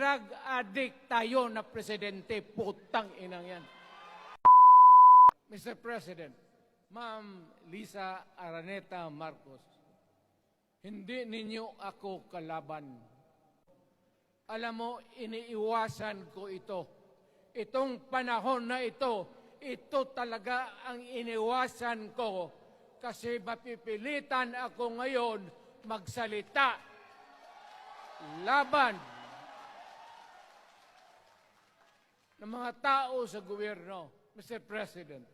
drug addict tayo na presidente, putang inang yan. Mr. President, Ma'am Lisa Araneta Marcos, hindi ninyo ako kalaban. Alam mo, iniiwasan ko ito. Itong panahon na ito talaga ang iniwasan ko kasi mapipilitan ako ngayon magsalita laban ng mga tao sa gobyerno. Mr. President,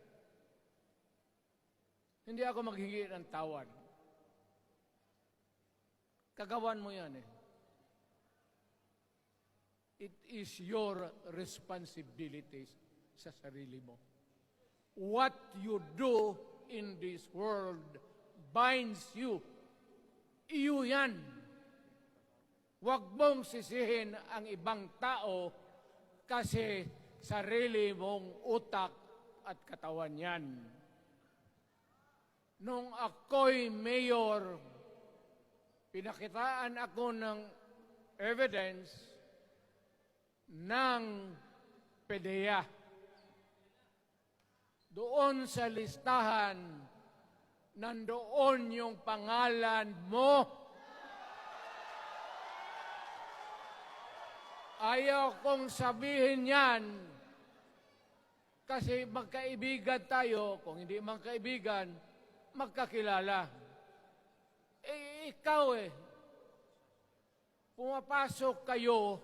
hindi ako maghingi ng tawad. Kagawan mo yan eh. It is your responsibility sa sarili mo. What you do in this world binds you. Iyo yan. Huwag mong sisihin ang ibang tao kasi sarili mong utak at katawan yan. Nung ako'y mayor, pinakitaan ako ng evidence ng PDEA. Doon sa listahan, nandoon yung pangalan mo. Ayaw kong sabihin yan kasi magkaibigan tayo. Kung hindi magkaibigan, magkakilala. Ikaw pumapasok kayo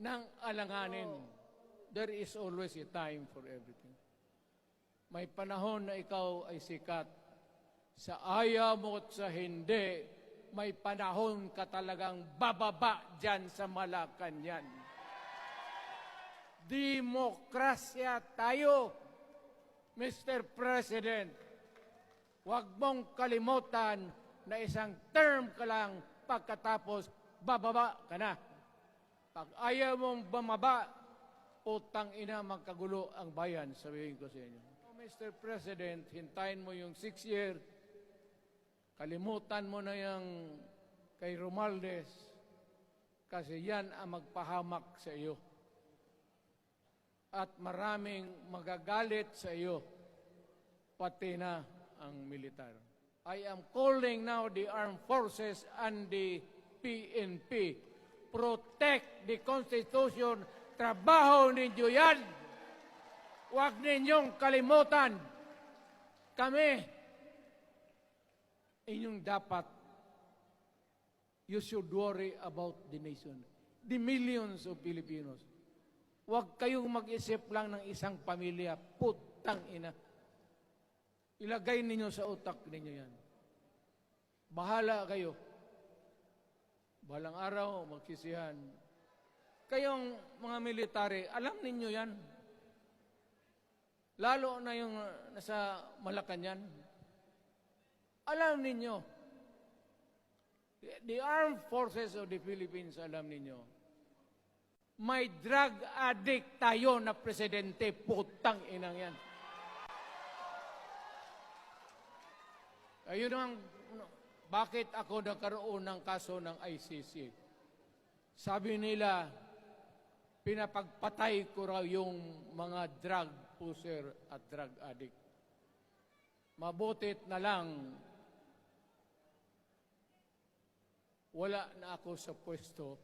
ng alanganin. There is always a time for everything. May panahon na ikaw ay sikat. Sa ayaw mo at sa hindi, may panahon ka talagang bababa dyan sa Malacanang. Demokrasya tayo, Mr. President. Huwag mong kalimutan na isang term ka lang pagkatapos bababa ka na. Pag ayaw mong bumaba, utang ina magkagulo ang bayan, sabihin ko sa inyo. Mr. President, hintayin mo yung 6 year, kalimutan mo na yung kay Romualdez kasi yan ang magpahamak sa iyo. At maraming magagalit sa iyo, pati na ang militar. I am calling now the armed forces and the PNP. Protect the Constitution. Trabaho ninyo yan. Huwag ninyong kalimutan. Kami, inyong dapat, you should worry about the nation. The millions of Filipinos. Huwag kayong mag-isip lang ng isang pamilya. Putang ina. Ilagay ninyo sa utak ninyo yan. Bahala kayo. Balang araw, magsisihan. Kayong mga military, alam ninyo yan. Lalo na yung nasa Malacanang. Alam ninyo. The Armed Forces of the Philippines, alam ninyo. May drug addict tayo na presidente, putang inang yan. Ayun ang bakit ako nagkaroon ng kaso ng ICC. Sabi nila, pinapagpatay ko raw yung mga drug user at drug addict. Mabutit na lang, wala na ako sa pwesto